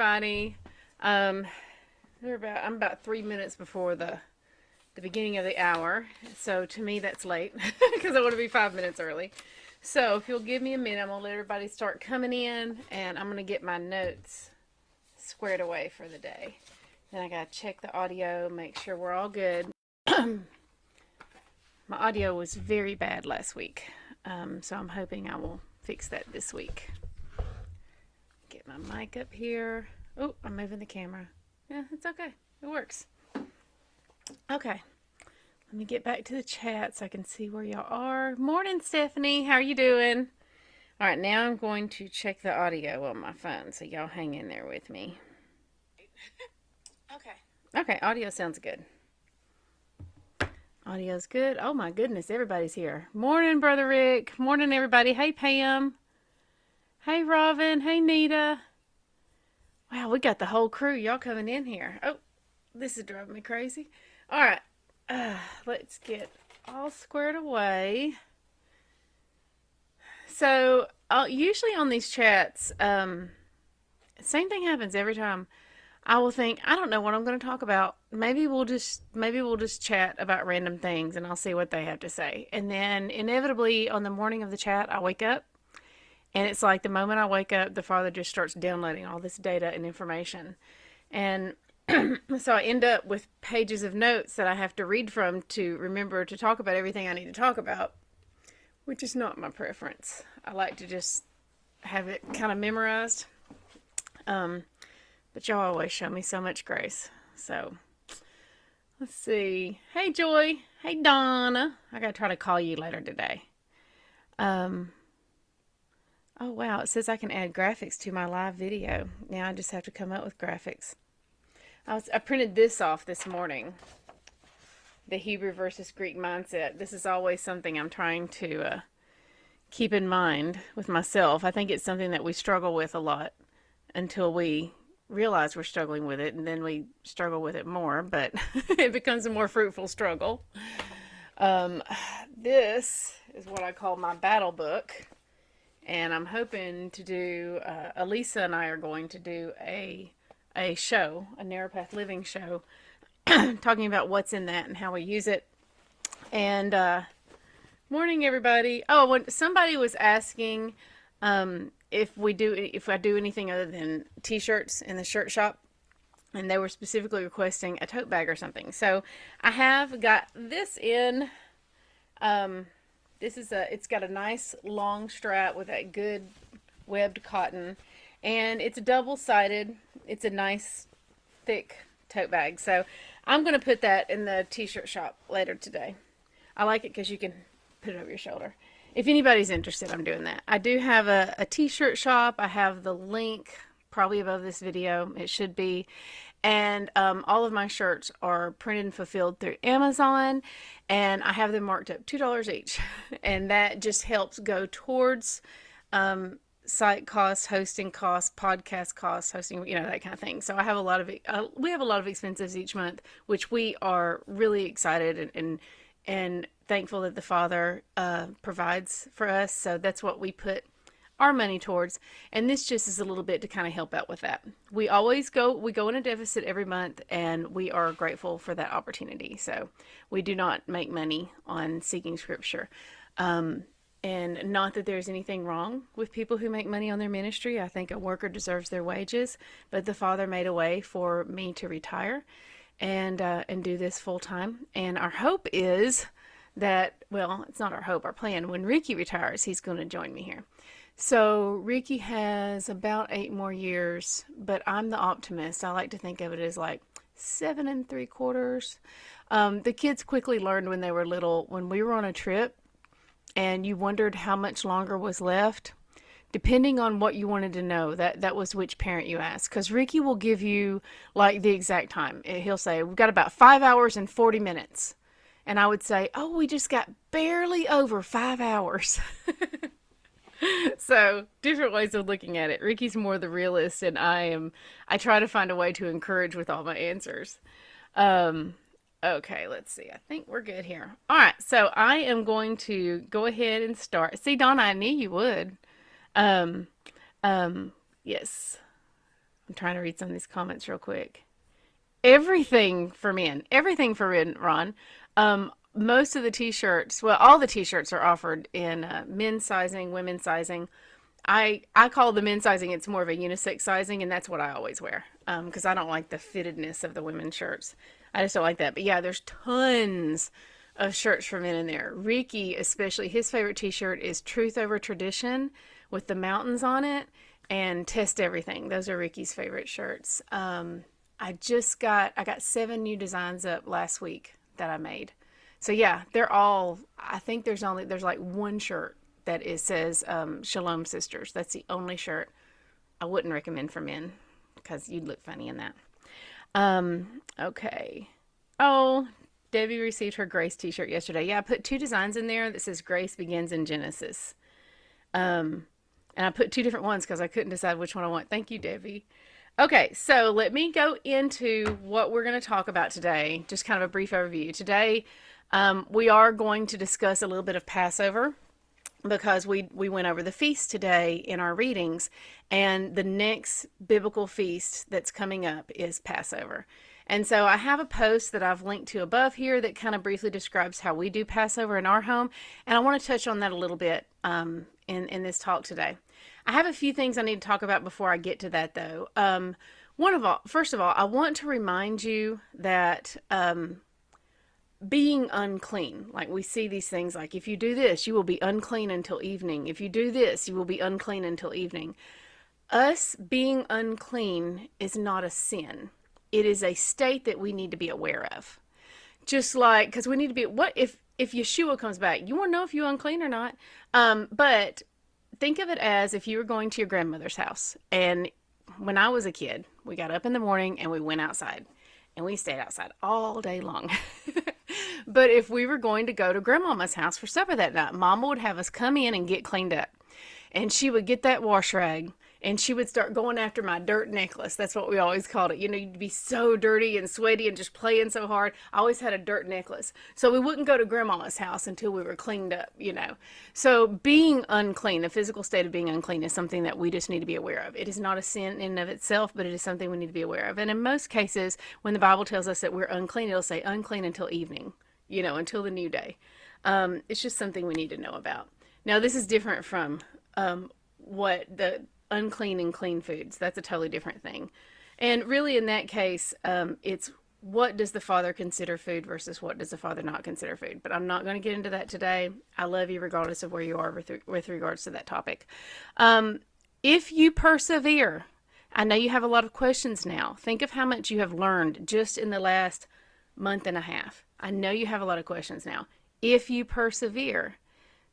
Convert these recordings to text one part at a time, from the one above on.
everybody. I'm about 3 minutes before the beginning of the hour, so to me that's late because I want to be 5 minutes early. So if you'll give me a minute, I'm gonna let everybody start coming in, and I'm gonna get my notes squared away for the day. Then I gotta check the audio, make sure we're all good. My audio was very bad last week, so I'm hoping I will fix that this week. Get my mic up here. Oh, I'm moving the camera. Yeah, it's okay. It works. Okay. Let me get back to the chat so I can see where y'all are. Morning, Stephanie. How are you doing? All right, now I'm going to check the audio on my phone, so y'all hang in there with me. Okay, audio sounds good. Audio's good. Oh my goodness, everybody's here. Morning, Brother Rick. Morning, everybody. Hey, Pam. Hey, Robin. Hey, Nita. Wow, we got the whole crew. Y'all coming in here. Oh, this is driving me crazy. All right, let's get all squared away. So, usually on these chats, same thing happens every time. I will think, I don't know what I'm going to talk about. Maybe we'll just chat about random things, and I'll see what they have to say. And then inevitably on the morning of the chat, I wake up, and it's like the moment I wake up, the Father just starts downloading all this data and information. And so I end up with pages of notes that I have to read from to remember to talk about everything I need to talk about, which is not my preference. I like to just have it kind of memorized. But y'all always show me so much grace. So let's see. Hey, Joy. Hey, Donna. I got to try to call you later today. Oh, wow. It says I can add graphics to my live video. Now I just have to come up with graphics. I printed this off this morning. The Hebrew versus Greek mindset. This is always something I'm trying to keep in mind with myself. I think it's something that we struggle with a lot until we realize we're struggling with it, and then we struggle with it more, but it becomes a more fruitful struggle. This is what I call my battle book. And I'm hoping to do, Elisa and I are going to do a show, a Narrow Path Living show, talking about what's in that and how we use it. And morning, everybody. Oh, when somebody was asking if I do anything other than t-shirts in the shirt shop, and they were specifically requesting a tote bag or something. So I have got this in. It's got a nice long strap with that good webbed cotton, and it's double-sided. It's a nice thick tote bag. So I'm going to put that in the t-shirt shop later today. I like it because you can put it over your shoulder. If anybody's interested, I'm doing that. I do have a t-shirt shop. I have the link probably above this video. It should be. And all of my shirts are printed and fulfilled through Amazon, and I have them marked up $2 each. And that just helps go towards site costs, hosting costs, podcast costs, hosting, that kind of thing. So I have we have a lot of expenses each month, which we are really excited and thankful that the Father provides for us. So that's what we put our money towards, and this just is a little bit to kind of help out with that. We go in a deficit every month, and we are grateful for that opportunity. So we do not make money on seeking scripture, and not that there's anything wrong with people who make money on their ministry. I think a worker deserves their wages, but the Father made a way for me to retire and do this full time. And our hope is that, well, it's not our hope, our plan. When Ricky retires, he's going to join me here. So Ricky has about 8 more years, but I'm the optimist. I like to think of it as like 7 3/4. The kids quickly learned when they were little, when we were on a trip and you wondered how much longer was left, depending on what you wanted to know, that was which parent you asked. Because Ricky will give you like the exact time. He'll say, we've got about 5 hours and 40 minutes. And I would say, oh, we just got barely over 5 hours. So different ways of looking at it. Ricky's more the realist, and I try to find a way to encourage with all my answers. Okay, let's see. I think we're good here. All right, so I am going to go ahead and start. See, Donna, I knew you would. Yes. I'm trying to read some of these comments real quick. Everything for men, Ron. Most of the t-shirts, well, all the t-shirts are offered in men's sizing, women's sizing. I call the men's sizing, it's more of a unisex sizing, and that's what I always wear because I don't like the fittedness of the women's shirts. I just don't like that. But yeah, there's tons of shirts for men in there. Ricky, especially, his favorite t-shirt is Truth Over Tradition with the mountains on it and Test Everything. Those are Ricky's favorite shirts. I got 7 new designs up last week that I made. So yeah, they're all, I think there's like one shirt that says Shalom Sisters. That's the only shirt I wouldn't recommend for men because you'd look funny in that. Okay. Oh, Debbie received her Grace t-shirt yesterday. Yeah, I put 2 designs in there that says Grace begins in Genesis. And I put 2 different ones because I couldn't decide which one I want. Thank you, Debbie. Okay, so let me go into what we're going to talk about today. Just kind of a brief overview. Today, we are going to discuss a little bit of Passover because we went over the feast today in our readings, and the next biblical feast that's coming up is Passover. And so I have a post that I've linked to above here that kind of briefly describes how we do Passover in our home, and I want to touch on that a little bit in this talk today. I have a few things I need to talk about before I get to that, though. First of all, I want to remind you that being unclean, like we see these things like, if you do this, you will be unclean until evening. If you do this, you will be unclean until evening. Us being unclean is not a sin. It is a state that we need to be aware of. Just like, because we need to be, what if Yeshua comes back? You want to know if you're unclean or not? But think of it as if you were going to your grandmother's house. And when I was a kid, we got up in the morning and we went outside. And we stayed outside all day long. But if we were going to go to Grandmama's house for supper that night, Mama would have us come in and get cleaned up. And she would get that wash rag and she would start going after my dirt necklace. That's what we always called it. You know, you'd be so dirty and sweaty and just playing so hard. I always had a dirt necklace. So we wouldn't go to Grandmama's house until we were cleaned up, you know. So being unclean, the physical state of being unclean, is something that we just need to be aware of. It is not a sin in and of itself, but it is something we need to be aware of. And in most cases, when the Bible tells us that we're unclean, it'll say unclean until evening, you know, until the new day. It's just something we need to know about. Now, this is different from what the unclean and clean foods. That's a totally different thing. And really in that case, it's what does the Father consider food versus what does the Father not consider food. But I'm not going to get into that today. I love you regardless of where you are with regards to that topic. If you persevere, I know you have a lot of questions now. Think of how much you have learned just in the last month and a half. I know you have a lot of questions now. If you persevere,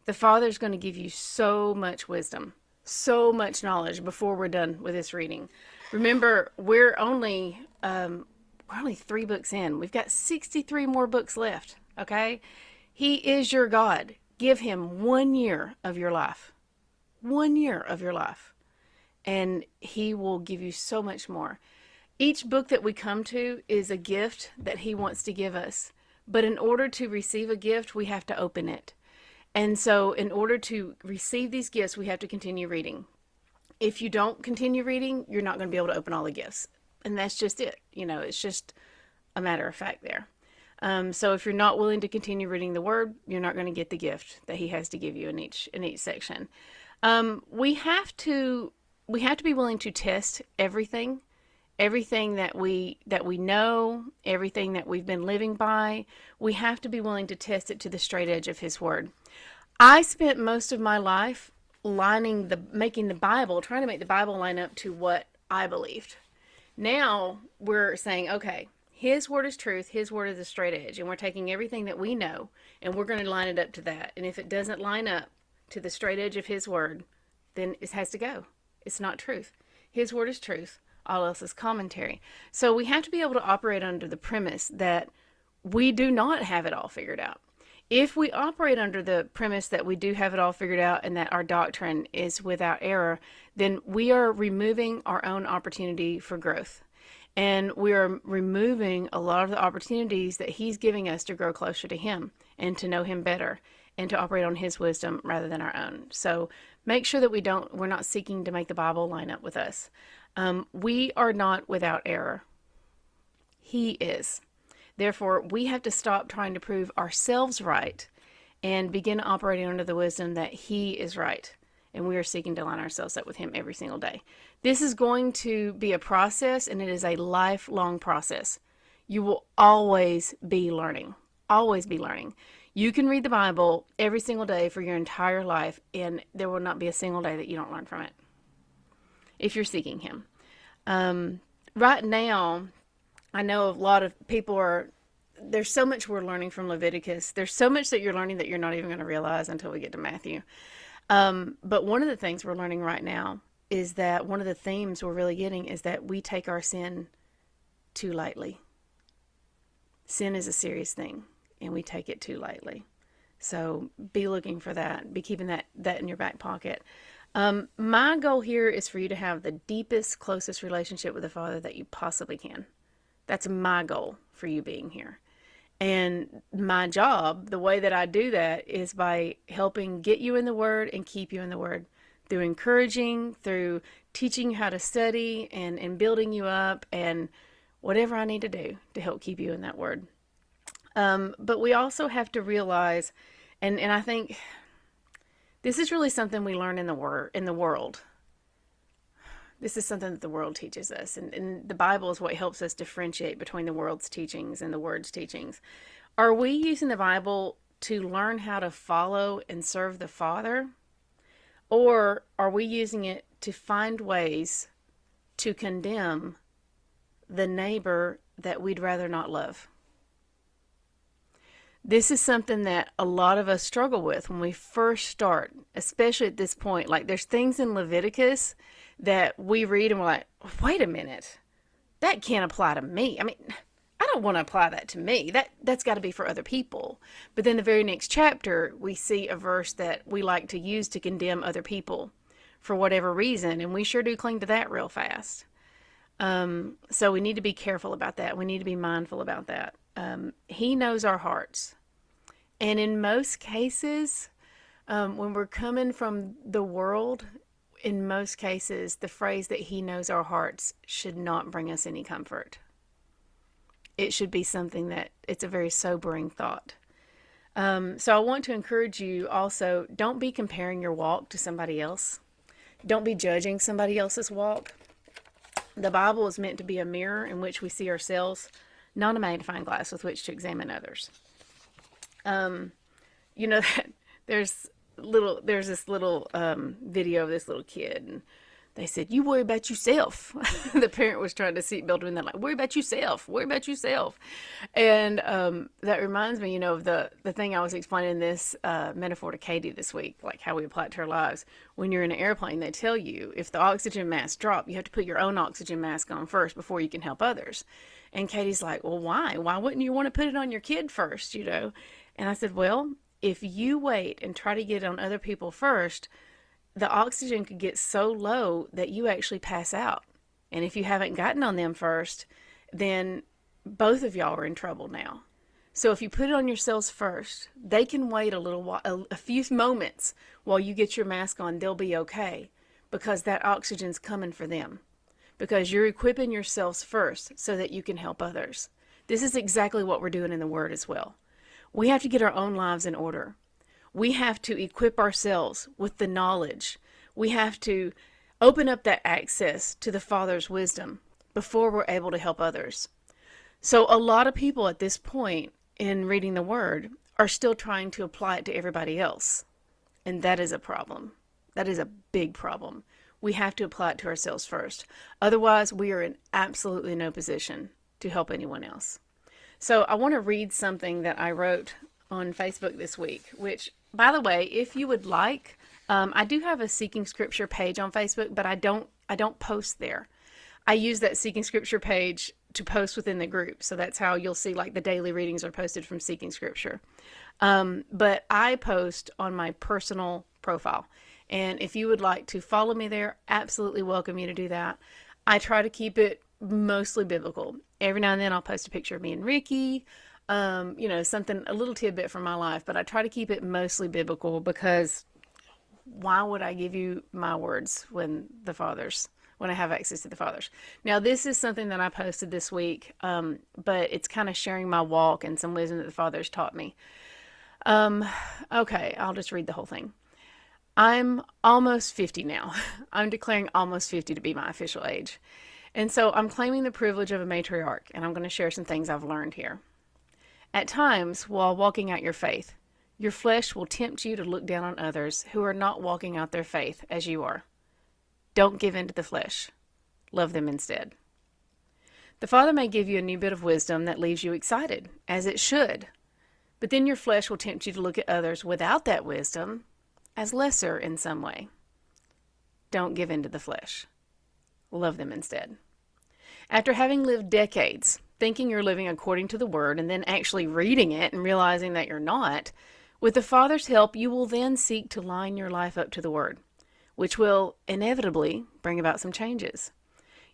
the Father's going to give you so much wisdom, so much knowledge before we're done with this reading. Remember, we're only 3 books in. We've got 63 more books left, okay? He is your God. Give him 1 year of your life. 1 year of your life. And he will give you so much more. Each book that we come to is a gift that he wants to give us. But in order to receive a gift, we have to open it. And so in order to receive these gifts, we have to continue reading. If you don't continue reading, you're not going to be able to open all the gifts. And that's just it. You know, it's just a matter of fact there. So if you're not willing to continue reading the Word, you're not going to get the gift that he has to give you in each section. We have to be willing to test everything that we know, everything that we've been living by. We have to be willing to test it to the straight edge of his Word. I spent most of my life trying to make the Bible line up to what I believed. Now we're saying, okay, his Word is truth, his Word is a straight edge, and we're taking everything that we know and we're going to line it up to that. And if it doesn't line up to the straight edge of his Word, then it has to go. It's not truth. His Word is truth. All else is commentary. So we have to be able to operate under the premise that we do not have it all figured out. If we operate under the premise that we do have it all figured out and that our doctrine is without error, then we are removing our own opportunity for growth. And we are removing a lot of the opportunities that he's giving us to grow closer to him and to know him better and to operate on his wisdom rather than our own. So make sure that we're not seeking to make the Bible line up with us. We are not without error. He is. Therefore, we have to stop trying to prove ourselves right and begin operating under the wisdom that He is right. And we are seeking to line ourselves up with Him every single day. This is going to be a process, and it is a lifelong process. You will always be learning. Always be learning. You can read the Bible every single day for your entire life, and there will not be a single day that you don't learn from it if you're seeking Him. Right now, I know a lot of people there's so much we're learning from Leviticus. There's so much that you're learning that you're not even going to realize until we get to Matthew. But one of the things we're learning right now is that one of the themes we're really getting is that we take our sin too lightly. Sin is a serious thing, and we take it too lightly. So be looking for that. Be keeping that in your back pocket. My goal here is for you to have the deepest, closest relationship with the Father that you possibly can. That's my goal for you being here. And my job, the way that I do that, is by helping get you in the Word and keep you in the Word through encouraging, through teaching you how to study and building you up and whatever I need to do to help keep you in that Word. But we also have to realize, and I think this is really something we learn in the world. This is something that the world teaches us, and the Bible is what helps us differentiate between the world's teachings and the Word's teachings. Are we using the Bible to learn how to follow and serve the Father? Or are we using it to find ways to condemn the neighbor that we'd rather not love? This is something that a lot of us struggle with when we first start, especially at this point. Like, there's things in Leviticus that we read and we're like, wait a minute, that can't apply to me. I mean, I don't want to apply that to me. That's got to be for other people. But then the very next chapter, we see a verse that we like to use to condemn other people for whatever reason, and we sure do cling to that real fast. So we need to be careful about that. We need to be mindful about that. He knows our hearts. And in most cases, when we're coming from the world, in most cases, the phrase that He knows our hearts should not bring us any comfort. It should be something that it's a very sobering thought. So I want to encourage you also, don't be comparing your walk to somebody else. Don't be judging somebody else's walk. The Bible is meant to be a mirror in which we see ourselves, not a magnifying glass with which to examine others. You know that there's this little video of this little kid, and they said, "You worry about yourself." The parent was trying to seatbelt him, and they're like, "Worry about yourself, worry about yourself." And that reminds me, of the thing I was explaining this metaphor to Katie this week, like how we apply it to our lives. When you're in an airplane, they tell you if the oxygen masks drop, you have to put your own oxygen mask on first before you can help others. And Katie's like, "Well, why? Why wouldn't you want to put it on your kid first, And I said, well, if you wait and try to get it on other people first, the oxygen could get so low that you actually pass out. And if you haven't gotten on them first, then both of y'all are in trouble now. So if you put it on yourselves first, they can wait a little while, a few moments while you get your mask on. They'll be okay because that oxygen's coming for them. Because you're equipping yourselves first so that you can help others. This is exactly what we're doing in the Word as well. We have to get our own lives in order. We have to equip ourselves with the knowledge. We have to open up that access to the Father's wisdom before we're able to help others. So a lot of people at this point in reading the Word are still trying to apply it to everybody else. And that is a problem. That is a big problem. We have to apply it to ourselves first. Otherwise, we are in absolutely no position to help anyone else. So I want to read something that I wrote on Facebook this week, which, by the way, if you would like, I do have a Seeking Scripture page on Facebook, but I don't post there. I use that Seeking Scripture page to post within the group. So that's how you'll see like the daily readings are posted from Seeking Scripture. But I post on my personal profile. And if you would like to follow me there, absolutely welcome you to do that. I try to keep it mostly biblical. Every now and then I'll post a picture of me and Ricky, something, a little tidbit from my life, but I try to keep it mostly biblical because why would I give you my words when the Father's when I have access to the Father's. Now, this is something that I posted this week, but it's kind of sharing my walk and some wisdom that the Father's taught me. Okay, I'll just read the whole thing. I'm almost 50 now. I'm declaring almost 50 to be my official age. And so I'm claiming the privilege of a matriarch, and I'm going to share some things I've learned here. At times, while walking out your faith, your flesh will tempt you to look down on others who are not walking out their faith as you are. Don't give in to the flesh. Love them instead. The Father may give you a new bit of wisdom that leaves you excited, as it should. But then your flesh will tempt you to look at others without that wisdom as lesser in some way. Don't give in to the flesh. Love them instead. After having lived decades thinking you're living according to the Word and then actually reading it and realizing that you're not, with the Father's help, you will then seek to line your life up to the Word, which will inevitably bring about some changes.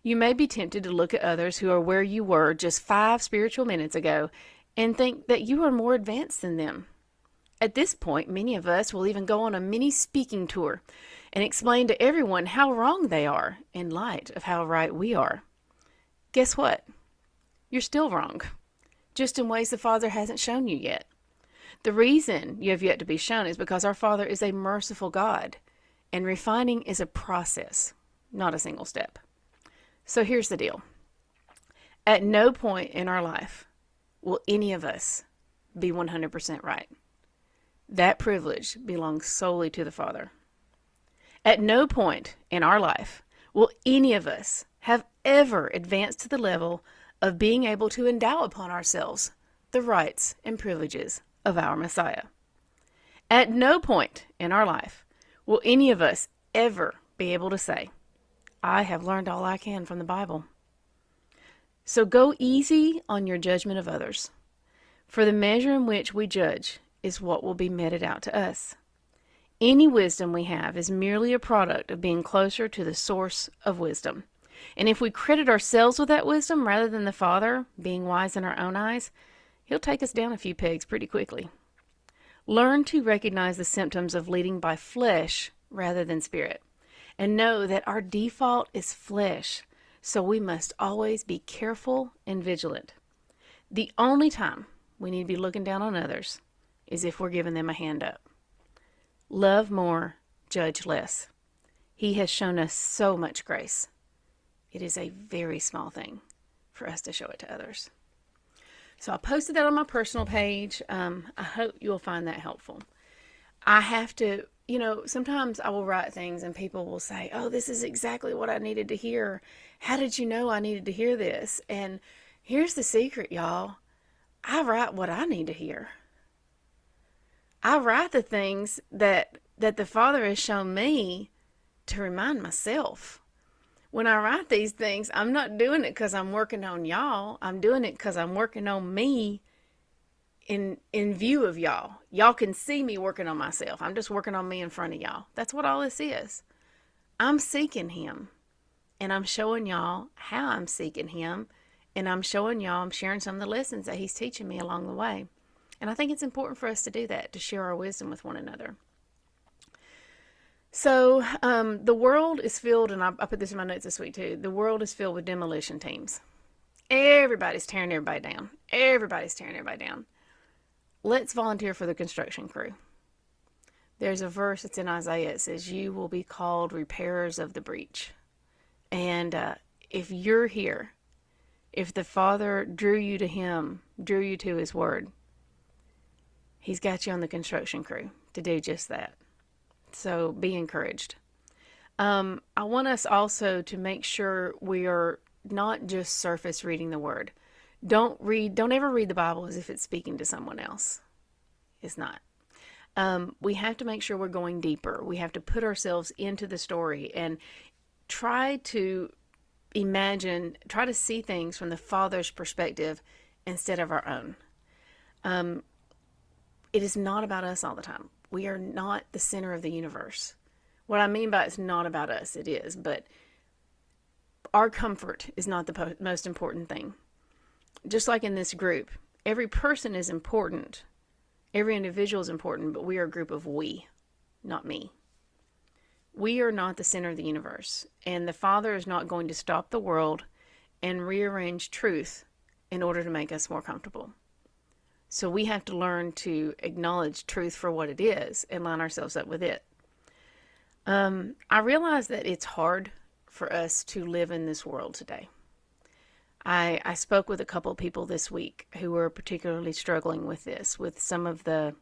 You may be tempted to look at others who are where you were just 5 spiritual minutes ago and think that you are more advanced than them. At this point, many of us will even go on a mini speaking tour and explain to everyone how wrong they are in light of how right we are. Guess what? You're still wrong, just in ways the Father hasn't shown you yet. The reason you have yet to be shown is because our Father is a merciful God, and refining is a process, not a single step. So here's the deal. At no point in our life will any of us be 100% right. That privilege belongs solely to the Father. At no point in our life will any of us have ever advanced to the level of being able to endow upon ourselves the rights and privileges of our Messiah. At no point in our life will any of us ever be able to say, I have learned all I can from the Bible. So go easy on your judgment of others, for the measure in which we judge is what will be meted out to us. Any wisdom we have is merely a product of being closer to the source of wisdom. And if we credit ourselves with that wisdom rather than the Father, being wise in our own eyes, He'll take us down a few pegs pretty quickly. Learn to recognize the symptoms of leading by flesh rather than spirit, and know that our default is flesh, so we must always be careful and vigilant. The only time we need to be looking down on others is if we're giving them a hand up. Love more, judge less. He has shown us so much grace. It is a very small thing for us to show it to others. So I posted that on my personal page. I hope you'll find that helpful. I have to, sometimes I will write things and people will say, oh, this is exactly what I needed to hear. How did you know I needed to hear this? And here's the secret, y'all. I write what I need to hear. I write the things that the Father has shown me to remind myself. When I write these things, I'm not doing it because I'm working on y'all. I'm doing it because I'm working on me in view of y'all. Y'all can see me working on myself. I'm just working on me in front of y'all. That's what all this is. I'm seeking Him, and I'm showing y'all how I'm seeking Him, and I'm showing y'all, I'm sharing some of the lessons that He's teaching me along the way. And I think it's important for us to do that, to share our wisdom with one another. So the world is filled, and I put this in my notes this week too, the world is filled with demolition teams. Everybody's tearing everybody down. Everybody's tearing everybody down. Let's volunteer for the construction crew. There's a verse that's in Isaiah. It says, you will be called repairers of the breach. And if you're here, if the Father drew you to Him, drew you to His Word, He's got you on the construction crew to do just that. So be encouraged. I want us also to make sure we are not just surface reading the Word. Don't ever read the Bible as if it's speaking to someone else. It's not. We have to make sure we're going deeper. We have to put ourselves into the story and try to try to see things from the Father's perspective instead of our own. It is not about us all the time. We are not the center of the universe. What I mean by it's not about us, it is, but our comfort is not the most important thing. Just like in this group, every person is important. Every individual is important, but we are a group of we, not me. We are not the center of the universe, and the Father is not going to stop the world and rearrange truth in order to make us more comfortable. So we have to learn to acknowledge truth for what it is and line ourselves up with it. I realize that it's hard for us to live in this world today. I spoke with a couple of people this week who were particularly struggling with this, with some of the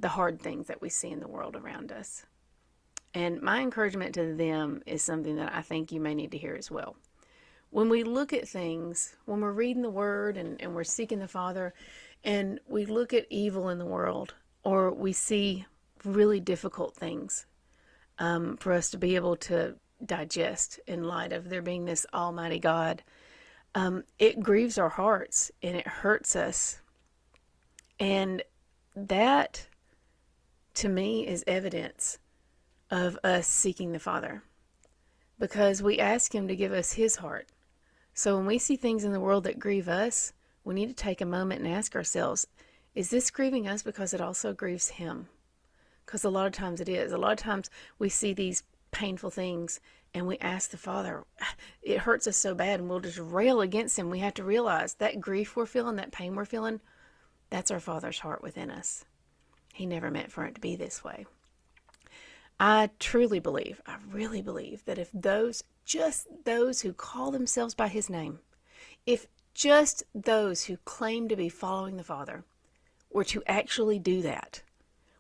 hard things that we see in the world around us. And my encouragement to them is something that I think you may need to hear as well. When we look at things, when we're reading the Word and we're seeking the Father, and we look at evil in the world, or we see really difficult things for us to be able to digest in light of there being this almighty God, it grieves our hearts and it hurts us. And that, to me, is evidence of us seeking the Father, because we ask Him to give us His heart. So when we see things in the world that grieve us, we need to take a moment and ask ourselves, is this grieving us because it also grieves Him? Because a lot of times it is. A lot of times we see these painful things and we ask the Father, it hurts us so bad, and we'll just rail against Him. We have to realize that grief we're feeling, that pain we're feeling, that's our Father's heart within us. He never meant for it to be this way. I truly believe, I really believe that if just those who call themselves by His name, if just those who claim to be following the Father were to actually do that,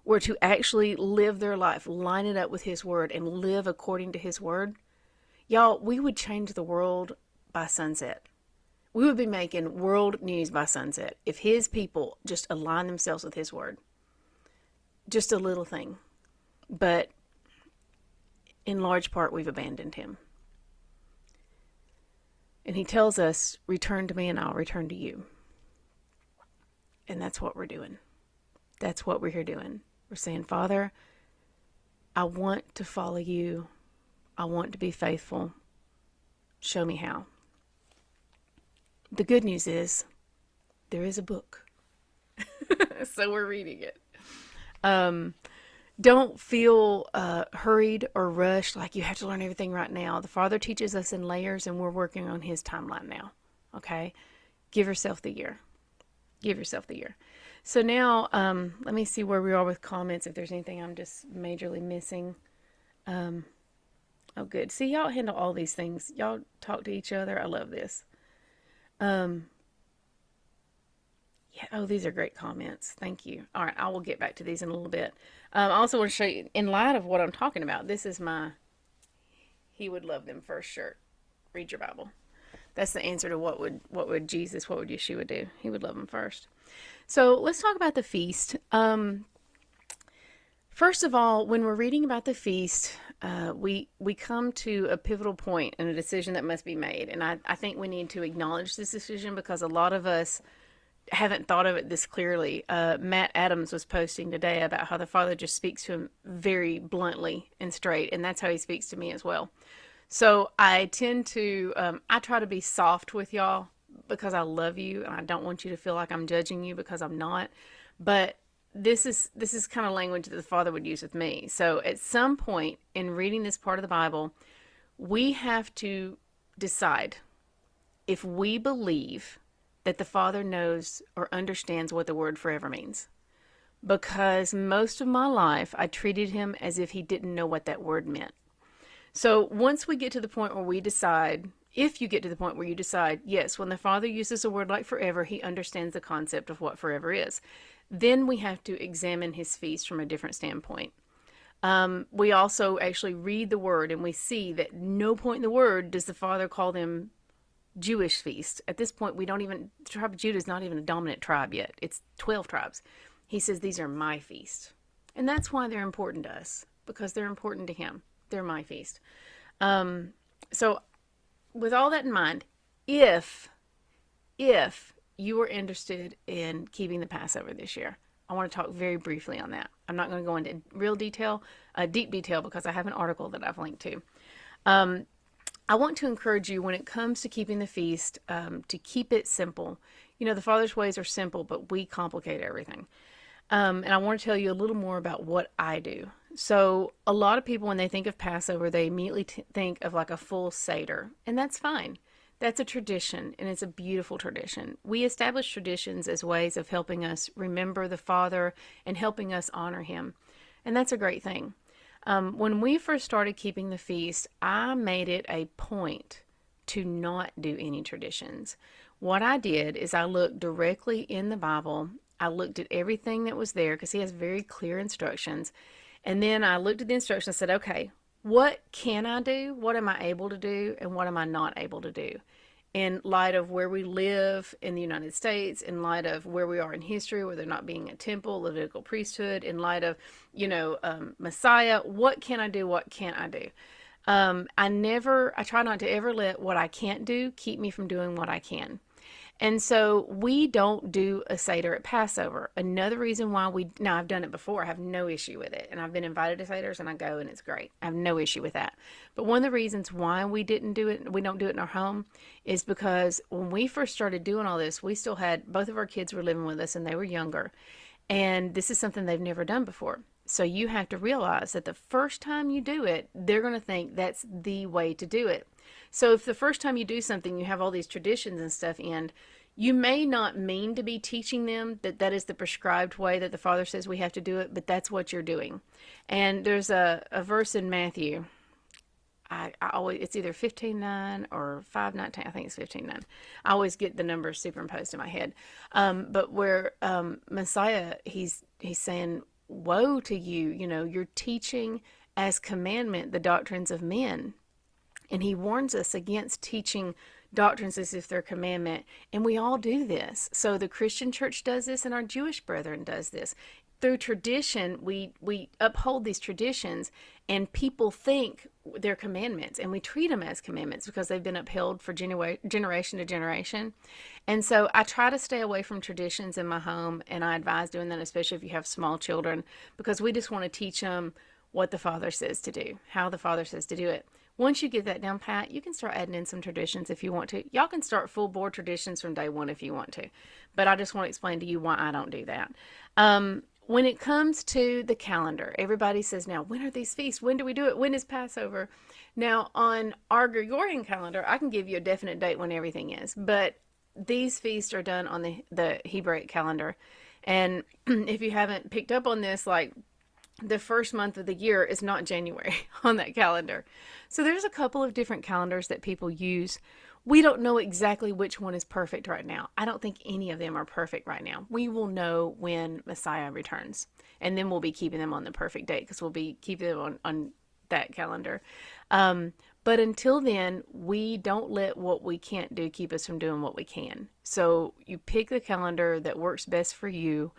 were to actually live their life, line it up with His Word, and live according to His Word, y'all, we would change the world by sunset. We would be making world news by sunset if His people just align themselves with His Word. Just a little thing. But in large part, we've abandoned Him. And He tells us, return to me and I'll return to you. And that's what we're doing. That's what we're here doing. We're saying, Father, I want to follow you. I want to be faithful. Show me how. The good news is, there is a book. So we're reading it. Don't feel hurried or rushed, like you have to learn everything right now. The Father teaches us in layers, and we're working on His timeline now. Okay? Give yourself the year. Give yourself the year. So now, let me see where we are with comments, if there's anything I'm just majorly missing. Oh, good. See, y'all handle all these things. Y'all talk to each other. I love this. Yeah, oh, these are great comments. Thank you. All right, I will get back to these in a little bit. I also want to show you, in light of what I'm talking about, this is my He Would Love Them First shirt. Read your Bible. That's the answer to what would Yeshua do? He would love them first. So let's talk about the feast. First of all, when we're reading about the feast, we come to a pivotal point and a decision that must be made. And I think we need to acknowledge this decision, because a lot of us haven't thought of it this clearly. Matt Adams was posting today about how the Father just speaks to him very bluntly and straight, and that's how He speaks to me as well. So I tend to, I try to be soft with y'all because I love you, and I don't want you to feel like I'm judging you, because I'm not. But this is kind of language that the Father would use with me. So at some point in reading this part of the Bible, we have to decide if we believe that the Father knows or understands what the word forever means. Because most of my life, I treated Him as if He didn't know what that word meant. So once we get to the point where we decide, if you get to the point where you decide, yes, when the Father uses a word like forever, He understands the concept of what forever is. Then we have to examine His feast from a different standpoint. We also actually read the word, and we see that no point in the word does the Father call them Jewish feast. At this point, the tribe of Judah is not even a dominant tribe yet. It's 12 tribes. He says, these are my feast. And that's why they're important to us, because they're important to Him. They're my feast. So with all that in mind, if you are interested in keeping the Passover this year, I want to talk very briefly on that. I'm not going to go into deep detail, because I have an article that I've linked to. I want to encourage you, when it comes to keeping the feast, to keep it simple. You know, the Father's ways are simple, but we complicate everything. And I want to tell you a little more about what I do. So a lot of people, when they think of Passover, they immediately think of like a full Seder, and that's fine. That's a tradition, and it's a beautiful tradition. We establish traditions as ways of helping us remember the Father and helping us honor Him, and that's a great thing. When we first started keeping the feast, I made it a point to not do any traditions. What I did is I looked directly in the Bible. I looked at everything that was there because He has very clear instructions. And then I looked at the instructions and said, okay, what can I do? What am I able to do? And what am I not able to do? In light of where we live in the United States, in light of where we are in history, where there not being a temple, Levitical priesthood, in light of, Messiah, what can I do? What can't I do? I try not to ever let what I can't do keep me from doing what I can. And so we don't do a Seder at Passover. Another reason why now I've done it before, I have no issue with it. And I've been invited to Seders and I go and it's great. I have no issue with that. But one of the reasons why we don't do it in our home is because when we first started doing all this, we still had, both of our kids were living with us and they were younger. And this is something they've never done before. So you have to realize that the first time you do it, they're going to think that's the way to do it. So if the first time you do something, you have all these traditions and stuff in, you may not mean to be teaching them that that is the prescribed way that the Father says we have to do it, but that's what you're doing. And there's a verse in Matthew. I always, it's either 15:9 or 5:19. I think it's 15:9. I always get the numbers superimposed in my head. But where Messiah, he's saying, woe to you, you're teaching as commandment the doctrines of men. And he warns us against teaching doctrines as if they're commandment. And we all do this. So the Christian church does this and our Jewish brethren does this. Through tradition, we uphold these traditions and people think they're commandments and we treat them as commandments because they've been upheld for generation to generation. And so I try to stay away from traditions in my home, and I advise doing that, especially if you have small children, because we just want to teach them what the Father says to do, how the Father says to do it. Once you get that down pat, you can start adding in some traditions if you want to. Y'all can start full board traditions from day one if you want to. But I just want to explain to you why I don't do that. When it comes to the calendar, everybody says, now, when are these feasts? When do we do it? When is Passover? Now, on our Gregorian calendar, I can give you a definite date when everything is. But these feasts are done on the Hebraic calendar. And if you haven't picked up on this, like, the first month of the year is not January on that calendar. So there's a couple of different calendars that people use. We don't know exactly which one is perfect right now. I don't think any of them are perfect right now. We will know when Messiah returns, and then we'll be keeping them on the perfect date because we'll be keeping them on that calendar. But until then, we don't let what we can't do keep us from doing what we can. So you pick the calendar that works best for you.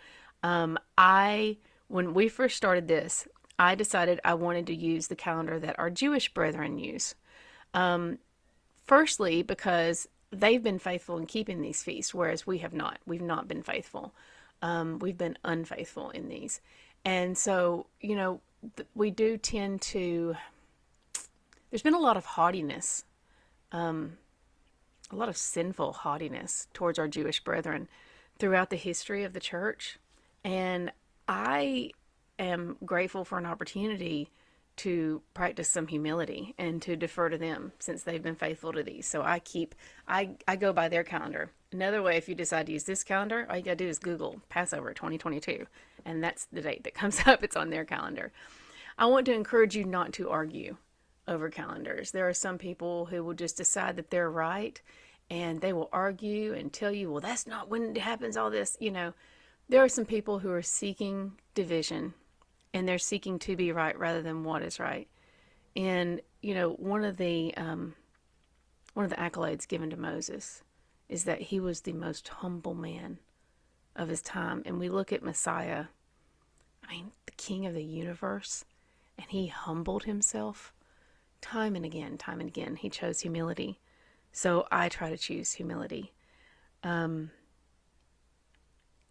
When we first started this, I decided I wanted to use the calendar that our Jewish brethren use. Firstly, because they've been faithful in keeping these feasts, whereas we have not. We've not been faithful. We've been unfaithful in these. And so, we do tend to, there's been a lot of haughtiness, a lot of sinful haughtiness towards our Jewish brethren throughout the history of the church. And I am grateful for an opportunity to practice some humility and to defer to them since they've been faithful to these. So I go by their calendar. Another way, if you decide to use this calendar, all you gotta do is Google Passover 2022, and that's the date that comes up. It's on their calendar. I want to encourage you not to argue over calendars. There are some people who will just decide that they're right, and they will argue and tell you, well, that's not when it happens, all this, There are some people who are seeking division, and they're seeking to be right rather than what is right. And one of the accolades given to Moses is that he was the most humble man of his time. And we look at Messiah, the King of the universe, and he humbled himself time and again, time and again. He chose humility. So I try to choose humility.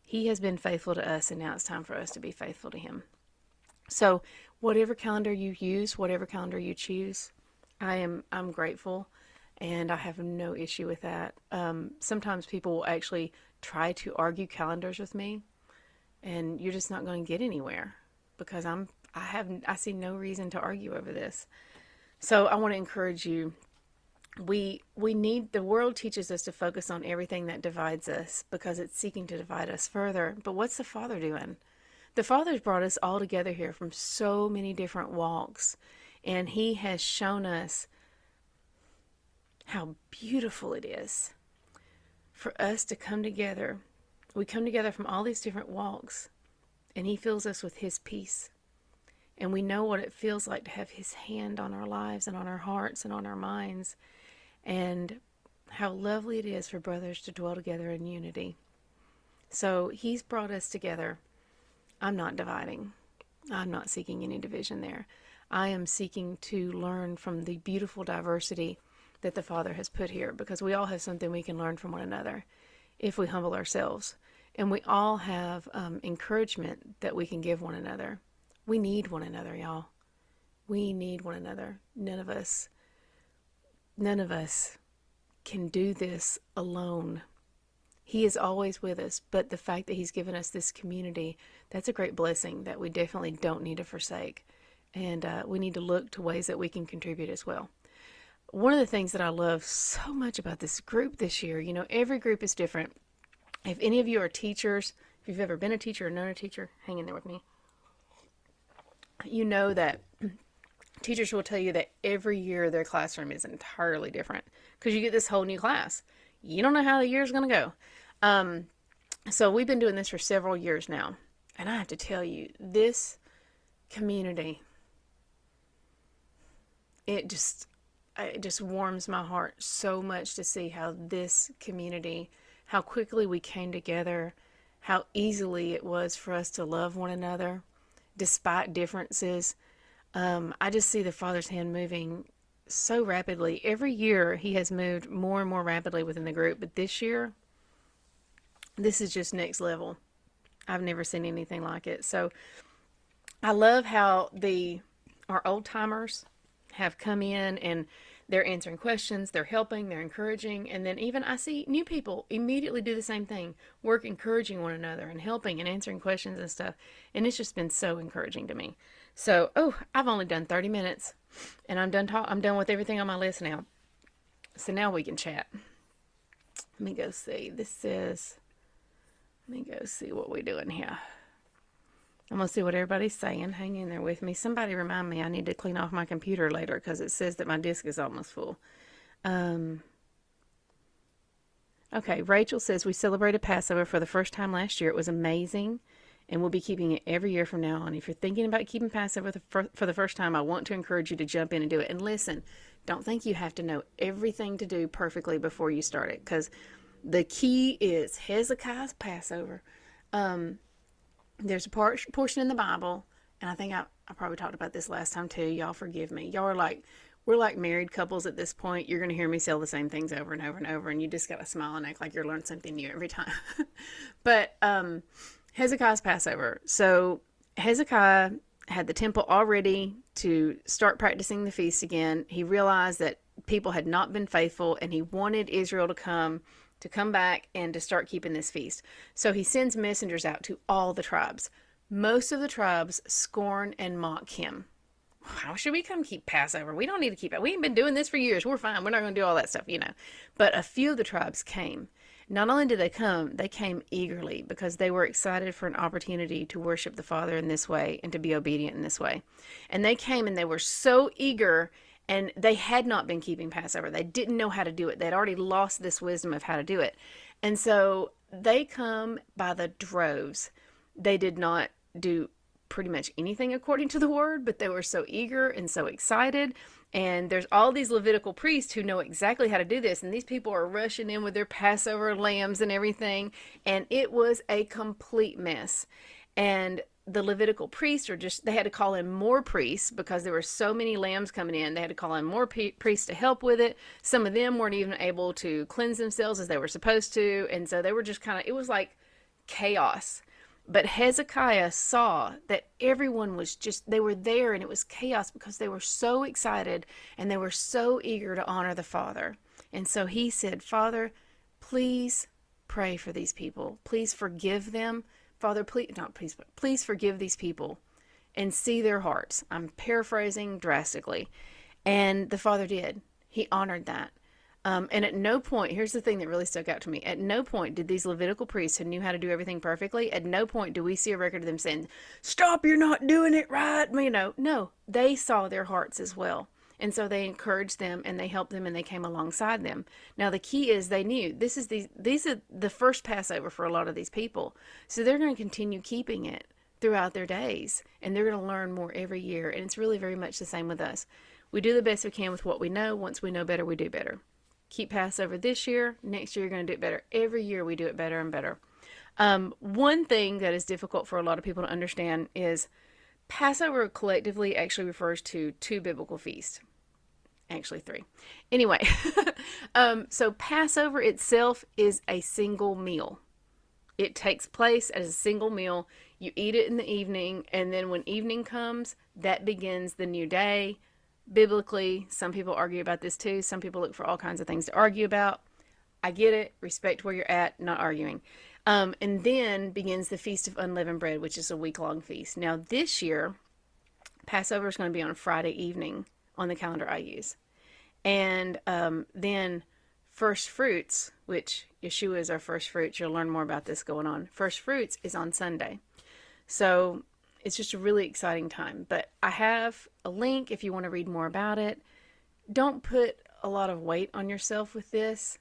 He has been faithful to us, and now it's time for us to be faithful to him. So whatever calendar you use, whatever calendar you choose, I'm grateful, and I have no issue with that. Sometimes people will actually try to argue calendars with me, and you're just not going to get anywhere because I'm I see no reason to argue over this. So I want to encourage you. We need, the world teaches us to focus on everything that divides us because it's seeking to divide us further. But what's the Father doing? The Father's brought us all together here from so many different walks, and He has shown us how beautiful it is for us to come together. We come together from all these different walks, and He fills us with His peace. And we know what it feels like to have His hand on our lives and on our hearts and on our minds, and how lovely it is for brothers to dwell together in unity. So He's brought us together. I'm not dividing. I'm not seeking any division there. I am seeking to learn from the beautiful diversity that the Father has put here, because we all have something we can learn from one another if we humble ourselves. And we all have encouragement that we can give one another. We need one another, y'all. We need one another. None of us can do this alone. He is always with us, but the fact that He's given us this community, that's a great blessing that we definitely don't need to forsake. And we need to look to ways that we can contribute as well. One of the things that I love so much about this group this year, every group is different. If any of you are teachers, if you've ever been a teacher or known a teacher, hang in there with me. You know that teachers will tell you that every year their classroom is entirely different because you get this whole new class. You don't know how the year's going to go. So we've been doing this for several years now. And I have to tell you, this community, it just warms my heart so much to see how this community, how quickly we came together, how easily it was for us to love one another despite differences. I just see the Father's hand moving so rapidly. Every year He has moved more and more rapidly within the group, but this year, this is just next level. I've never seen anything like it. So I love how our old timers have come in and they're answering questions, they're helping, they're encouraging, and then even I see new people immediately do the same thing, work encouraging one another and helping and answering questions and stuff. And it's just been so encouraging to me. So, I've only done 30 minutes and I'm done with everything on my list now. So now we can chat. Let me go see. Let me go see what we're doing here. I'm going to see what everybody's saying. Hang in there with me. Somebody remind me I need to clean off my computer later because it says that my disk is almost full. Okay, Rachel says we celebrated Passover for the first time last year. It was amazing, and we'll be keeping it every year from now on. If you're thinking about keeping Passover for the first time, I want to encourage you to jump in and do it. And listen, don't think you have to know everything to do perfectly before you start it, because the key is Hezekiah's Passover. There's a portion in the Bible, and I think I probably talked about this last time too. Y'all forgive me. We're like married couples at this point. You're going to hear me say the same things over and over and over, and you just got to smile and act like you're learning something new every time. But Hezekiah's Passover. So Hezekiah had the temple all ready to start practicing the feast again. He realized that people had not been faithful, and he wanted Israel to come back and to start keeping this feast. So he sends messengers out to all the tribes. Most of the tribes scorn and mock him. How should we come keep Passover? We don't need to keep it. We ain't been doing this for years. We're fine. We're not going to do all that stuff, But a few of the tribes came. Not only did they come, they came eagerly because they were excited for an opportunity to worship the Father in this way and to be obedient in this way. And they came and they were so eager. And they had not been keeping Passover. They didn't know how to do it. They'd already lost this wisdom of how to do it. And so they come by the droves. They did not do pretty much anything according to the word, but they were so eager and so excited. And there's all these Levitical priests who know exactly how to do this. And these people are rushing in with their Passover lambs and everything. And it was a complete mess. And the Levitical priests they had to call in more priests because there were so many lambs coming in. They had to call in more priests to help with it. Some of them weren't even able to cleanse themselves as they were supposed to. And so they were just it was like chaos. But Hezekiah saw that everyone was they were there and it was chaos because they were so excited and they were so eager to honor the Father. And so he said, Father, please pray for these people. Please forgive them. Father, please forgive these people and see their hearts. I'm paraphrasing drastically. And the Father did. He honored that. And at no point, here's the thing that really stuck out to me. At no point did these Levitical priests who knew how to do everything perfectly, at no point do we see a record of them saying, stop, you're not doing it right. No, they saw their hearts as well. And so they encouraged them and they helped them and they came alongside them. Now the key is they knew these are the first Passover for a lot of these people. So they're going to continue keeping it throughout their days, and they're going to learn more every year. And it's really very much the same with us. We do the best we can with what we know. Once we know better, we do better. Keep Passover this year. Next year, you're going to do it better. Every year, we do it better and better. One thing that is difficult for a lot of people to understand is Passover collectively actually refers to 2 biblical feasts. Actually 3. Anyway, so Passover itself is a single meal. It takes place as a single meal. You eat it in the evening, and then when evening comes, that begins the new day. Biblically, some people argue about this too. Some people look for all kinds of things to argue about. I get it. Respect where you're at, not arguing. And then begins the Feast of Unleavened Bread, which is a week-long feast. Now, this year, Passover is going to be on Friday evening on the calendar I use. And then First Fruits, which Yeshua is our first fruits. You'll learn more about this going on. First Fruits is on Sunday. So it's just a really exciting time. But I have a link if you want to read more about it. Don't put a lot of weight on yourself with this.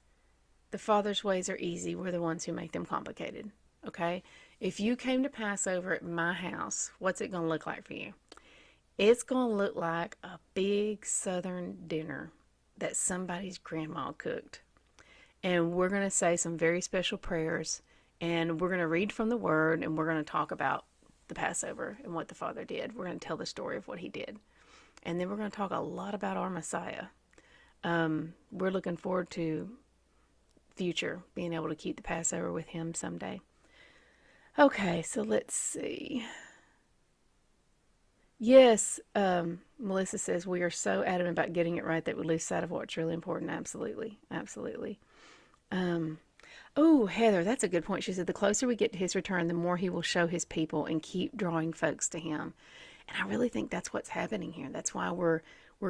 The Father's ways are easy. We're the ones who make them complicated. Okay? If you came to Passover at my house, what's it going to look like for you? It's going to look like a big Southern dinner that somebody's grandma cooked. And we're going to say some very special prayers. And we're going to read from the Word. And we're going to talk about the Passover and what the Father did. We're going to tell the story of what He did. And then we're going to talk a lot about our Messiah. We're looking forward to future being able to keep the Passover with Him someday. Okay, so let's see. Yes, Melissa says we are so adamant about getting it right that we lose sight of what's really important. Absolutely, absolutely. Oh, Heather, that's a good point. She said the closer we get to His return, the more He will show His people and keep drawing folks to Him. And I really think that's what's happening here. That's why we're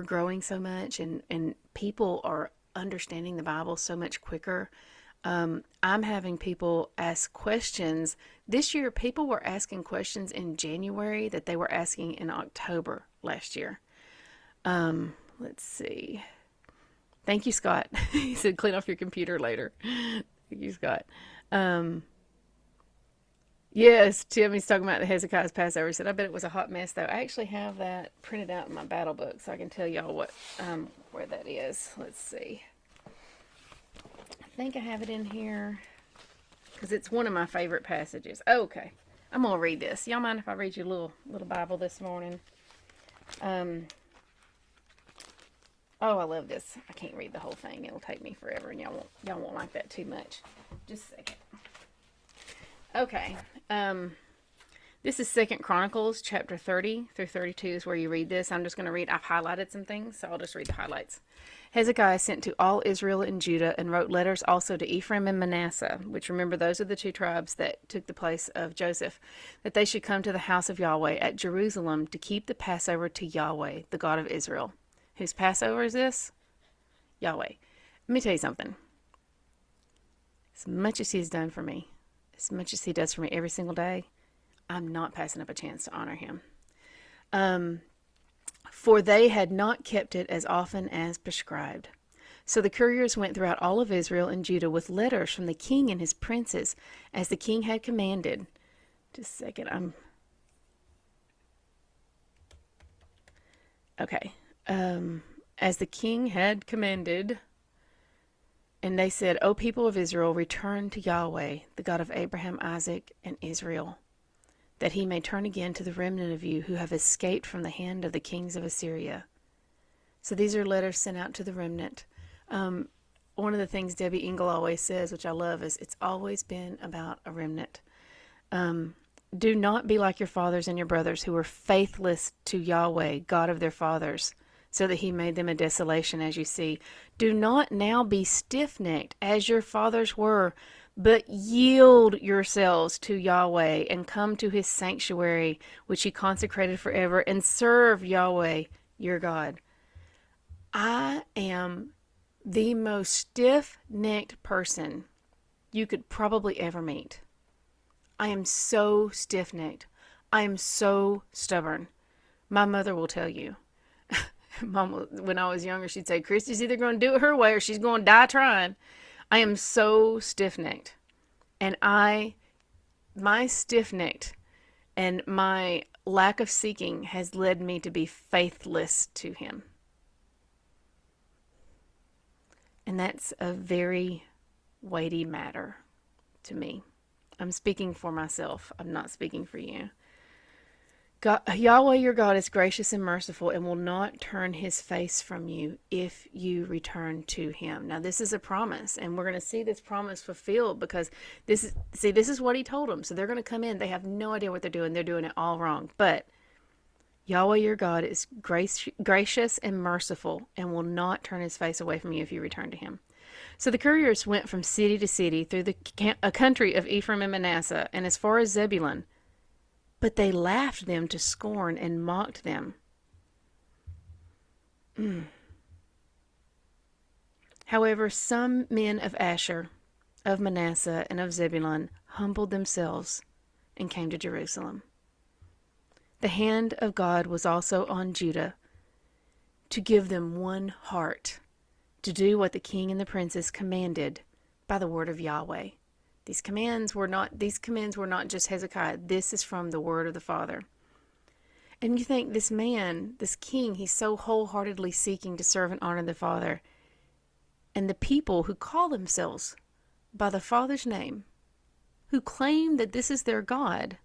growing so much, and people are understanding the Bible so much quicker. I'm having people ask questions. This year, people were asking questions in January that they were asking in October last year. Let's see. Thank you, Scott. He said, clean off your computer later. Thank you, Scott. Yes, Timmy's talking about the Hezekiah's Passover. He said, I bet it was a hot mess, though. I actually have that printed out in my battle book, so I can tell y'all what where that is. Let's see. I think I have it in here because it's one of my favorite passages. Oh, okay. I'm going to read this. Y'all mind if I read you a little Bible this morning? Oh, I love this. I can't read the whole thing. It'll take me forever, and y'all won't like that too much. Just a second. Okay. This is 2 Chronicles, chapter 30 through 32 is where you read this. I'm just going to read. I've highlighted some things, so I'll just read the highlights. Hezekiah sent to all Israel and Judah and wrote letters also to Ephraim and Manasseh, which, remember, those are the 2 tribes that took the place of Joseph, that they should come to the house of Yahweh at Jerusalem to keep the Passover to Yahweh, the God of Israel. Whose Passover is this? Yahweh. Let me tell you something. As much as He has done for me, as much as He does for me every single day, I'm not passing up a chance to honor Him. For they had not kept it as often as prescribed. So the couriers went throughout all of Israel and Judah with letters from the king and his princes, as the king had commanded. Just a second, Okay. As the king had commanded, and they said, O people of Israel, return to Yahweh, the God of Abraham, Isaac, and Israel, that He may turn again to the remnant of you who have escaped from the hand of the kings of Assyria. So these are letters sent out to the remnant. One of the things Debbie Engel always says, which I love, is it's always been about a remnant. Do not be like your fathers and your brothers who were faithless to Yahweh, God of their fathers, so that He made them a desolation, as you see. Do not now be stiff-necked, as your fathers were, But yield yourselves to Yahweh and come to his sanctuary, which he consecrated forever, and serve Yahweh your God. I am the most stiff-necked person you could probably ever meet. I am so stiff-necked. I am so stubborn. My mother will tell you. Mom, when I was younger, she'd say, Christy's either going to do it her way or she's going to die trying. I am so stiff-necked. And my stiff-necked and my lack of seeking has led me to be faithless to him. And that's a very weighty matter to me. I'm speaking for myself. I'm not speaking for you. God, Yahweh your God is gracious and merciful and will not turn his face from you if you return to him. Now this is a promise, and we're going to see this promise fulfilled, because this is what he told them. So they're going to come in. They have no idea what they're doing. They're doing it all wrong. But Yahweh your God is gracious and merciful and will not turn his face away from you if you return to him. So the couriers went from city to city through the country of Ephraim and Manasseh and as far as Zebulun. But they laughed them to scorn and mocked them. However, some men of Asher, of Manasseh, and of Zebulun humbled themselves and came to Jerusalem. The hand of God was also on Judah to give them one heart, to do what the king and the princes commanded by the word of Yahweh. These commands were not just Hezekiah. This is from the word of the Father. And you think this man, this king, he's so wholeheartedly seeking to serve and honor the Father. And the people who call themselves by the Father's name, who claim that this is their God,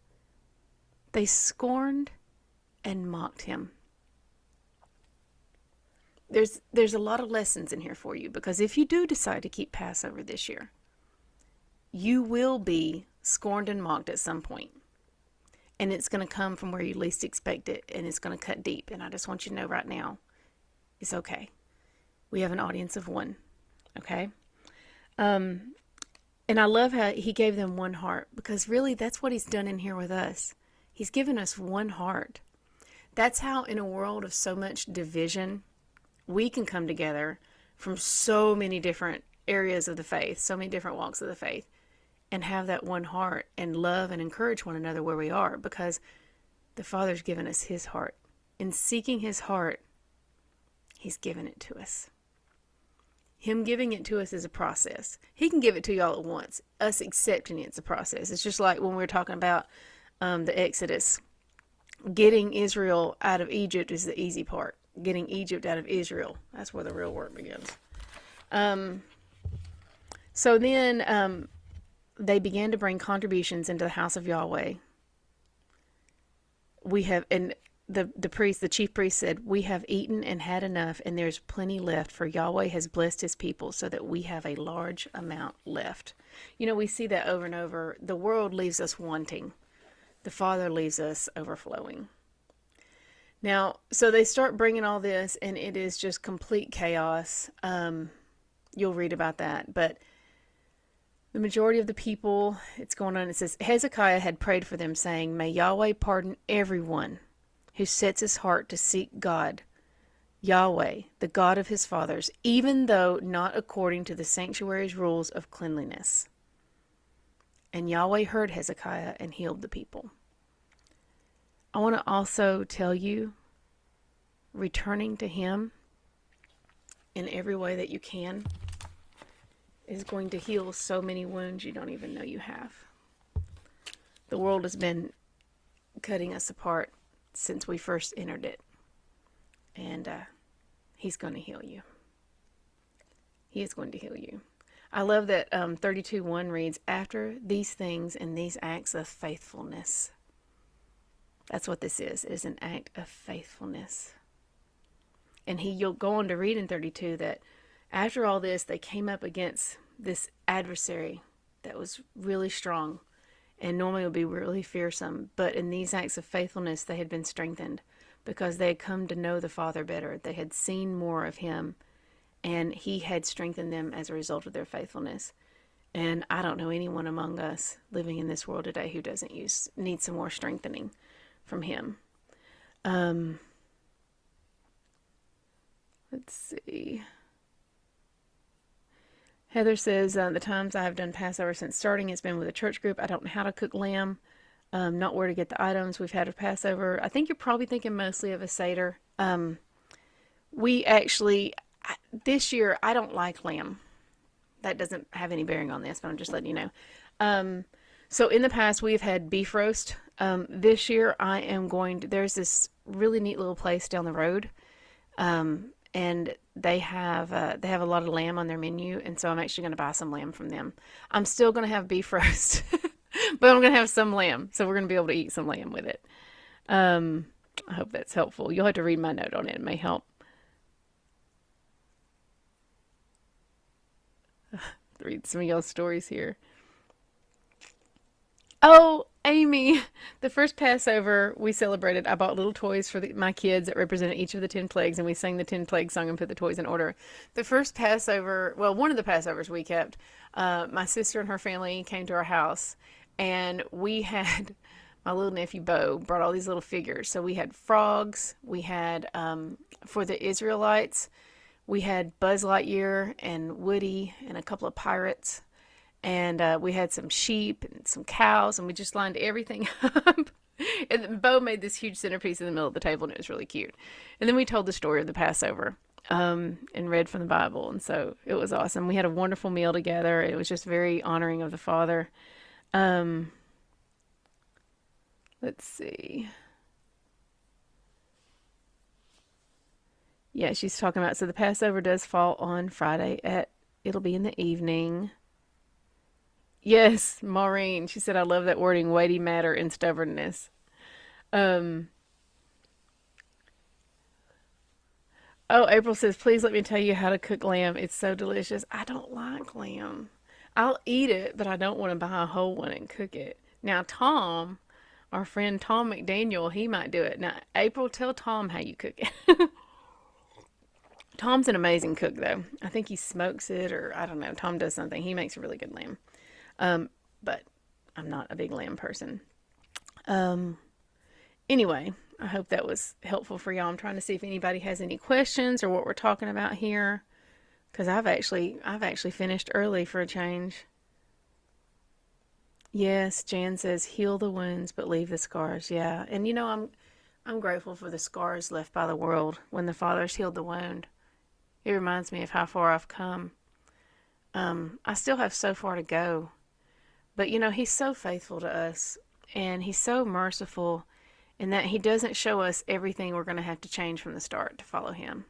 they scorned and mocked him. There's a lot of lessons in here for you, because if you do decide to keep Passover this year, you will be scorned and mocked at some point. And it's going to come from where you least expect it, and it's going to cut deep. And I just want you to know right now, it's okay. We have an audience of one, okay? And I love how he gave them one heart, because really that's what he's done in here with us. He's given us one heart. That's how, in a world of so much division, we can come together from so many different areas of the faith, so many different walks of the faith, and have that one heart and love and encourage one another where we are, because the Father's given us his heart. In seeking his heart, he's given it to us. Him giving it to us is a process. He can give it to y'all at once. Us accepting it's a process. It's just like when we were talking about the Exodus. Getting Israel out of Egypt is the easy part. Getting Egypt out of Israel, that's where the real work begins. So then they began to bring contributions into the house of Yahweh. And the chief priest said, we have eaten and had enough, and there's plenty left, for Yahweh has blessed his people so that we have a large amount left. You know, we see that over and over. The world leaves us wanting. The Father leaves us overflowing. Now, so they start bringing all this, and it is just complete chaos. You'll read about that. But the majority of the people, it's going on. It says, Hezekiah had prayed for them, saying, may Yahweh pardon everyone who sets his heart to seek God, Yahweh, the God of his fathers, even though not according to the sanctuary's rules of cleanliness. And Yahweh heard Hezekiah and healed the people. I want to also tell you, returning to him in every way that you can is going to heal so many wounds you don't even know you have. The world has been cutting us apart since we first entered it. And he's going to heal you. He is going to heal you. I love that 32:1 reads, after these things and these acts of faithfulness. That's what this is. It is an act of faithfulness. And you'll go on to read in 32 that after all this, they came up against this adversary that was really strong and normally would be really fearsome. But in these acts of faithfulness, they had been strengthened because they had come to know the Father better. They had seen more of him, and he had strengthened them as a result of their faithfulness. And I don't know anyone among us living in this world today who doesn't need some more strengthening from him. Let's see. Heather says, the times I have done Passover since starting, it's been with a church group. I don't know how to cook lamb, not where to get the items we've had of Passover. I think you're probably thinking mostly of a Seder. We actually, this year, I don't like lamb. That doesn't have any bearing on this, but I'm just letting you know. So in the past, we've had beef roast. This year, I am going to, there's this really neat little place down the road. And they have a lot of lamb on their menu, and so I'm actually going to buy some lamb from them. I'm still going to have beef roast, but I'm going to have some lamb, so we're going to be able to eat some lamb with it. I hope that's helpful. You'll have to read my note on it. It may help. Read some of y'all's stories here. Oh, Amy, the first Passover we celebrated, I bought little toys for my kids that represented each of the 10 plagues, and we sang the 10 plague song and put the toys in order. The first Passover, well, one of the Passovers we kept, my sister and her family came to our house, and we had, my little nephew Bo brought all these little figures. So we had frogs, we had, for the Israelites, we had Buzz Lightyear and Woody and a couple of pirates. And we had some sheep and some cows, and we just lined everything up. And Bo made this huge centerpiece in the middle of the table, and it was really cute. And then we told the story of the Passover and read from the Bible, and so it was awesome. We had a wonderful meal together. It was just very honoring of the Father. Let's see. Yeah, she's talking about, so the Passover does fall on Friday it'll be in the evening. Yes, Maureen. She said, I love that wording, weighty matter and stubbornness. Um, oh, April says, please let me tell you how to cook lamb. It's so delicious. I don't like lamb. I'll eat it, but I don't want to buy a whole one and cook it. Now, Tom, our friend Tom McDaniel, he might do it. Now, April, tell Tom how you cook it. Tom's an amazing cook, though. I think he smokes it, or I don't know. Tom does something. He makes a really good lamb. But I'm not a big lamb person. Anyway, I hope that was helpful for y'all. I'm trying to see if anybody has any questions or what we're talking about here, because I've actually finished early for a change. Yes, Jan says heal the wounds but leave the scars. Yeah, and I'm grateful for the scars left by the world when the Father's healed the wound. It reminds me of how far I've come. I still have so far to go. But, he's so faithful to us, and he's so merciful in that he doesn't show us everything we're going to have to change from the start to follow him.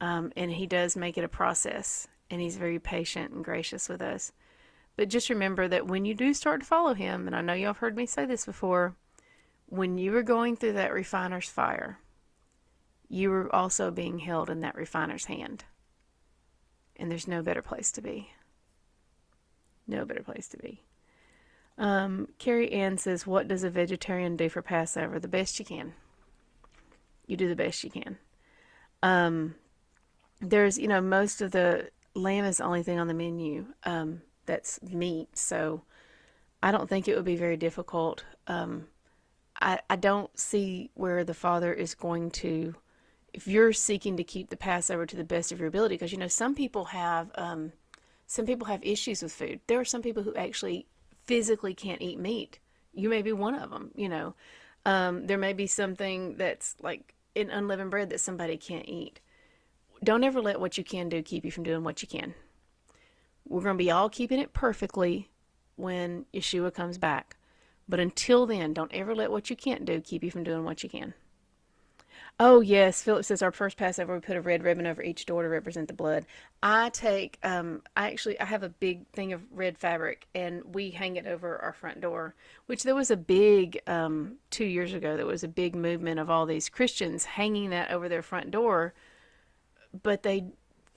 And he does make it a process, and he's very patient and gracious with us. But just remember that when you do start to follow him, and I know y'all have heard me say this before, when you were going through that refiner's fire, you were also being held in that refiner's hand. And there's no better place to be. No better place to be. Carrie Ann says, what does a vegetarian do for Passover? The best you can. You do the best you can. There's, most of the lamb is the only thing on the menu that's meat. So I don't think it would be very difficult. I don't see where the Father is going to, if you're seeking to keep the Passover to the best of your ability, because, some people have issues with food. There are some people who actually physically can't eat meat. You may be one of them, there may be something that's like in unleavened bread that somebody can't eat. Don't ever let what you can do keep you from doing what you can. We're going to be all keeping it perfectly when Yeshua comes back. But until then, don't ever let what you can't do keep you from doing what you can. Oh, yes. Philip says our first Passover, we put a red ribbon over each door to represent the blood. I have a big thing of red fabric, and we hang it over our front door, which there was a big, 2 years ago, there was a big movement of all these Christians hanging that over their front door, but they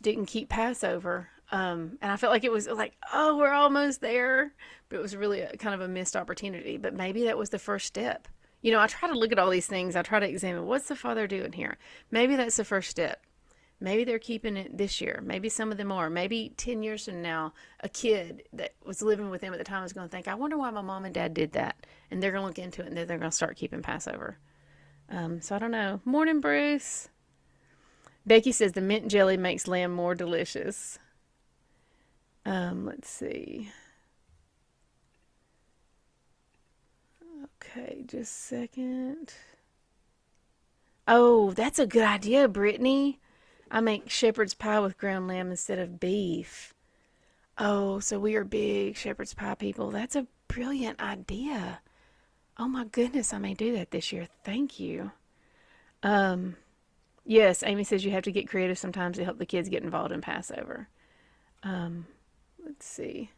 didn't keep Passover. And I felt like it was like, oh, we're almost there. But it was really kind of a missed opportunity. But maybe that was the first step. I try to look at all these things. I try to examine, what's the Father doing here? Maybe that's the first step. Maybe they're keeping it this year. Maybe some of them are. Maybe 10 years from now, a kid that was living with them at the time is going to think, I wonder why my mom and dad did that. And they're going to look into it, and then they're going to start keeping Passover. So I don't know. Morning, Bruce. Becky says the mint jelly makes lamb more delicious. Let's see. Okay, just a second. Oh, that's a good idea, Brittany. I make shepherd's pie with ground lamb instead of beef. Oh, so we are big shepherd's pie people. That's a brilliant idea. Oh my goodness, I may do that this year. Thank you. Yes, Amy says you have to get creative sometimes to help the kids get involved in Passover. Let's see.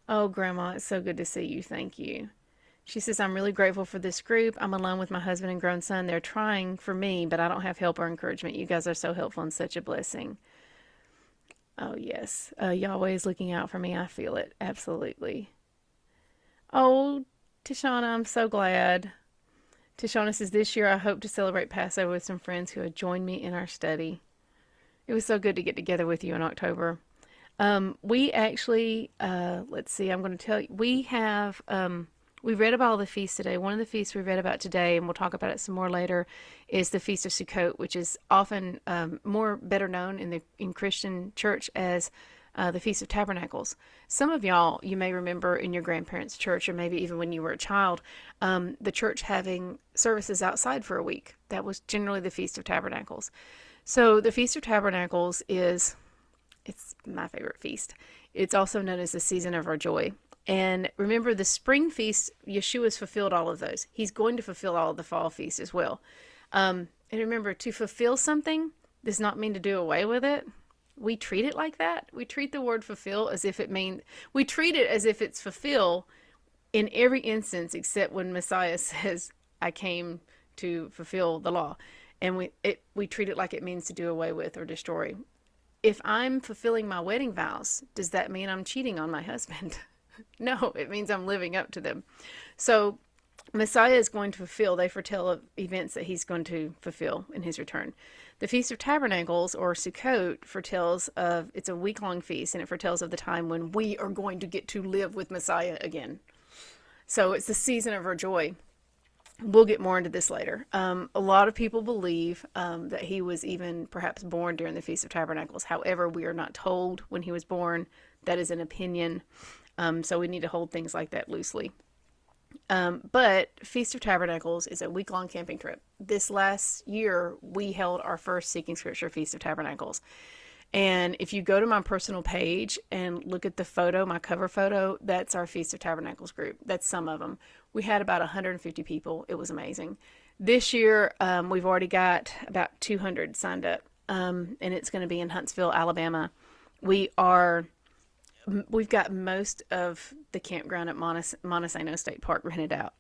Oh, Grandma, it's so good to see you. Thank you. She says, I'm really grateful for this group. I'm alone with my husband and grown son. They're trying for me, but I don't have help or encouragement. You guys are so helpful and such a blessing. Oh, yes. Yahweh is looking out for me. I feel it. Absolutely. Oh, Tishana, I'm so glad. Tishana says, this year I hope to celebrate Passover with some friends who have joined me in our study. It was so good to get together with you in October. We actually, let's see, I'm going to tell you, we read about all the feasts today. One of the feasts we read about today, and we'll talk about it some more later, is the Feast of Sukkot, which is often better known in Christian church as the Feast of Tabernacles. Some of y'all, you may remember in your grandparents' church, or maybe even when you were a child, the church having services outside for a week. That was generally the Feast of Tabernacles. So the Feast of Tabernacles it's my favorite feast. It's also known as the season of our joy. And remember, the spring feast, Yeshua's fulfilled all of those. He's going to fulfill all of the fall feasts as well. And remember, to fulfill something does not mean to do away with it. We treat it like that. We treat the word fulfill as if we treat it as if it's fulfill in every instance except when Messiah says, I came to fulfill the law. And we treat it like it means to do away with or destroy. If I'm fulfilling my wedding vows, does that mean I'm cheating on my husband? No, it means I'm living up to them. So Messiah is going to fulfill. They foretell of events that he's going to fulfill in his return. The Feast of Tabernacles, or Sukkot, it's a week-long feast, and it foretells of the time when we are going to get to live with Messiah again. So it's the season of our joy. We'll get more into this later. A lot of people believe that he was even perhaps born during the Feast of Tabernacles. However, we are not told when he was born. That is an opinion. So we need to hold things like that loosely. But Feast of Tabernacles is a week-long camping trip. This last year, we held our first Seeking Scripture Feast of Tabernacles. And if you go to my personal page and look at the photo, my cover photo, that's our Feast of Tabernacles group. That's some of them. We had about 150 people. It was amazing. This year, we've already got about 200 signed up, and it's going to be in Huntsville, Alabama. We've got most of the campground at Montesano State Park rented out.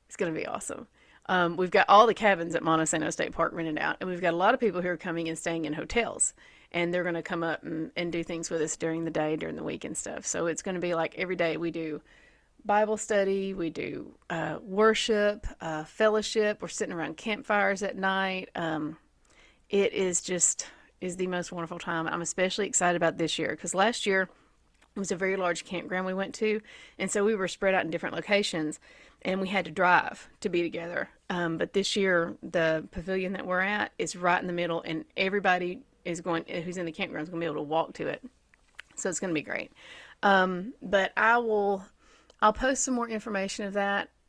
It's going to be awesome. We've got all the cabins at Montesano State Park rented out, and we've got a lot of people who are coming and staying in hotels, and they're going to come up and do things with us during the day, during the week and stuff. So it's going to be like every day we do Bible study, we do worship, fellowship. We're sitting around campfires at night. It is the most wonderful time. I'm especially excited about this year because last year it was a very large campground we went to, and so we were spread out in different locations, and we had to drive to be together. But this year, the pavilion that we're at is right in the middle, and everybody who's in the campground is going to be able to walk to it. So it's going to be great. But I'll post some more information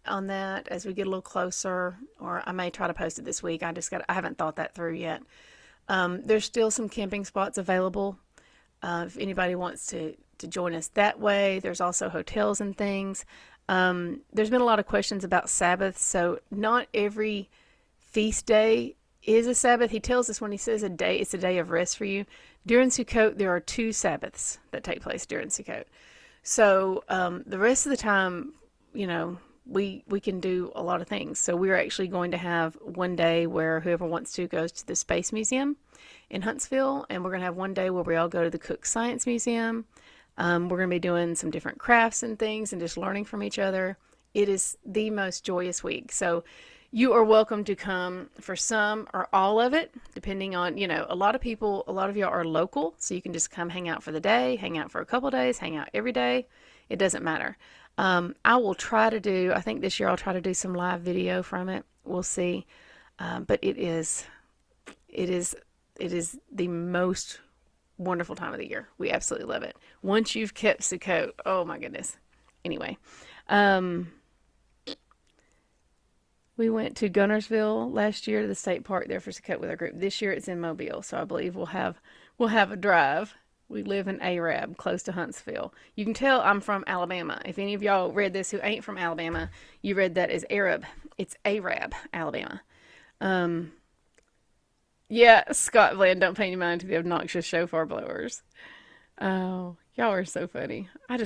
on that as we get a little closer, or I may try to post it this week. I haven't thought that through yet. There's still some camping spots available. If anybody wants to join us that way. There's also hotels and things. There's been a lot of questions about Sabbath, so not every feast day is a Sabbath. He tells us when he says it's a day of rest for you. During Sukkot, there are 2 Sabbaths that take place during Sukkot. So the rest of the time, we can do a lot of things. So we're actually going to have one day where whoever wants to goes to the Space Museum in Huntsville, and we're going to have one day where we all go to the Cook Science Museum. We're going to be doing some different crafts and things and just learning from each other. It is the most joyous week. So You are welcome to come for some or all of it, depending on, a lot of y'all are local, so you can just come hang out for the day, hang out for a couple days, hang out every day. It doesn't matter. I will try to do, I think this year I'll try to do some live video from it. We'll see. But it is the most wonderful time of the year. We absolutely love it. Once you've kept Sukkot, oh my goodness. Anyway, we went to Gunnersville last year to the state park there for Sukkot with our group. This year it's in Mobile, so I believe we'll have a drive. We live in Arab, close to Huntsville. You can tell I'm from Alabama. If any of y'all read this who ain't from Alabama, you read that as Arab. It's Arab, Alabama. Yeah, Scott Bland, don't pay any mind to the obnoxious shofar blowers. Oh, y'all are so funny. I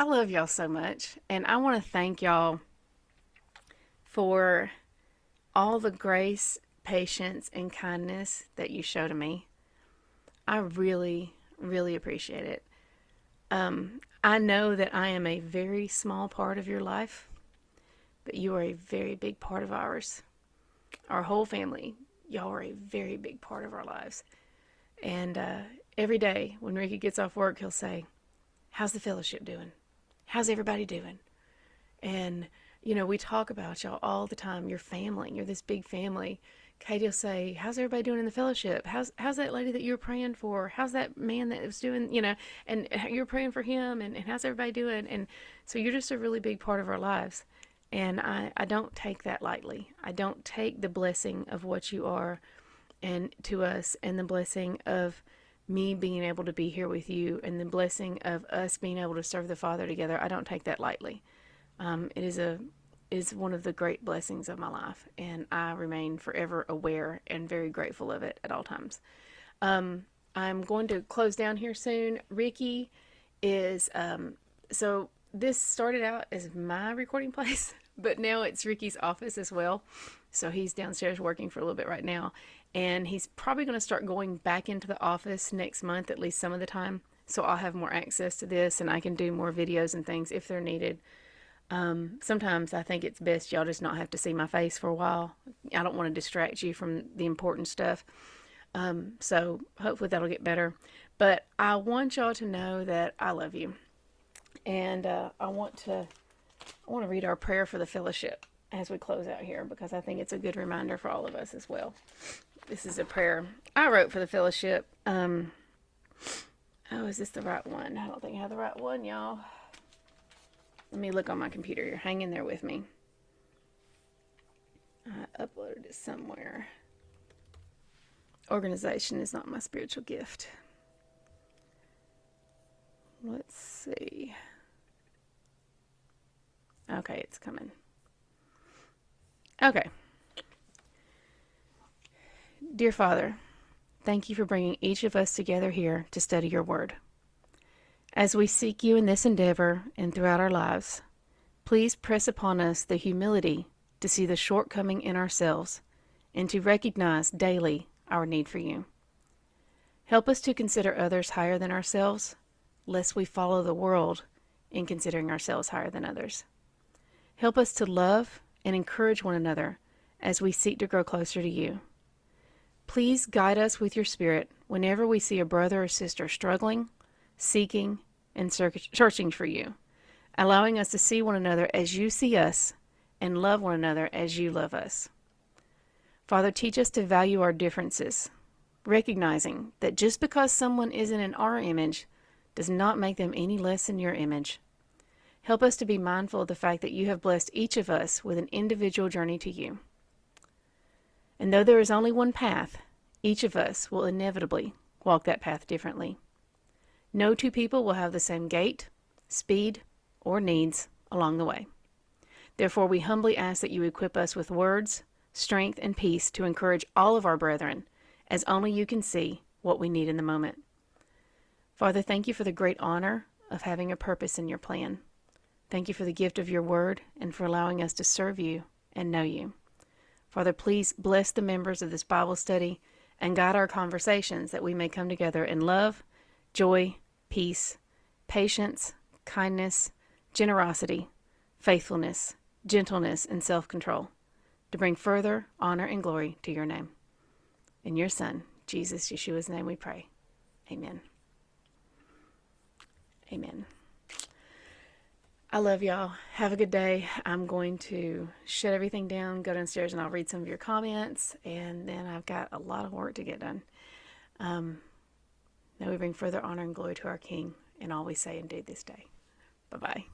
love y'all so much. And I want to thank y'all for all the grace, patience, and kindness that you show to me. I really, really appreciate it. I know that I am a very small part of your life, but you are a very big part of ours. Our whole family, y'all are a very big part of our lives. And every day when Ricky gets off work, he'll say, "How's the fellowship doing? How's everybody doing?" And we talk about y'all all the time. Your family. You're this big family. Katie will say, "How's everybody doing in the fellowship? How's that lady that you were praying for? How's that man that was doing, and you're praying for him, and how's everybody doing?" And so you're just a really big part of our lives. And I don't take that lightly. I don't take the blessing of what you are and to us, and the blessing of me being able to be here with you, and the blessing of us being able to serve the Father together. I don't take that lightly. It is one of the great blessings of my life, and I remain forever aware and very grateful of it at all times. I'm going to close down here soon. Ricky is, so this started out as my recording place, but now it's Ricky's office as well. So he's downstairs working for a little bit right now, and he's probably going to start going back into the office next month, at least some of the time. So I'll have more access to this, and I can do more videos and things if they're needed. Sometimes I think it's best y'all just not have to see my face for a while. I don't want to distract you from the important stuff. So hopefully that'll get better. But I want y'all to know that I love you. And I want to read our prayer for the fellowship as we close out here, because I think it's a good reminder for all of us as well. This is a prayer I wrote for the fellowship. Oh, is this the right one? I don't think I have the right one, y'all. Let me look on my computer here. Hang in there with me. I uploaded it somewhere. Organization is not my spiritual gift. Let's see. Okay, it's coming. Okay. Dear Father, thank you for bringing each of us together here to study your word. As we seek you in this endeavor and throughout our lives, please press upon us the humility to see the shortcoming in ourselves and to recognize daily our need for you. Help us to consider others higher than ourselves, lest we follow the world in considering ourselves higher than others. Help us to love and encourage one another as we seek to grow closer to you. Please guide us with your Spirit whenever we see a brother or sister struggling, seeking, and searching for you, allowing us to see one another as you see us and love one another as you love us. Father, teach us to value our differences, recognizing that just because someone isn't in our image does not make them any less in your image. Help us to be mindful of the fact that you have blessed each of us with an individual journey to you. And though there is only one path, each of us will inevitably walk that path differently. No two people will have the same gait, speed, or needs along the way. Therefore, we humbly ask that you equip us with words, strength, and peace to encourage all of our brethren, as only you can see what we need in the moment. Father, thank you for the great honor of having a purpose in your plan. Thank you for the gift of your word and for allowing us to serve you and know you. Father, please bless the members of this Bible study and guide our conversations that we may come together in love, joy, peace, patience, kindness, generosity, faithfulness, gentleness, and self-control. to bring further honor and glory to your name. In your Son, Jesus Yeshua's name we pray. Amen. Amen. I love y'all. Have a good day. I'm going to shut everything down, go downstairs, and I'll read some of your comments, and then I've got a lot of work to get done. May we bring further honor and glory to our King in all we say and do this day. Bye-bye.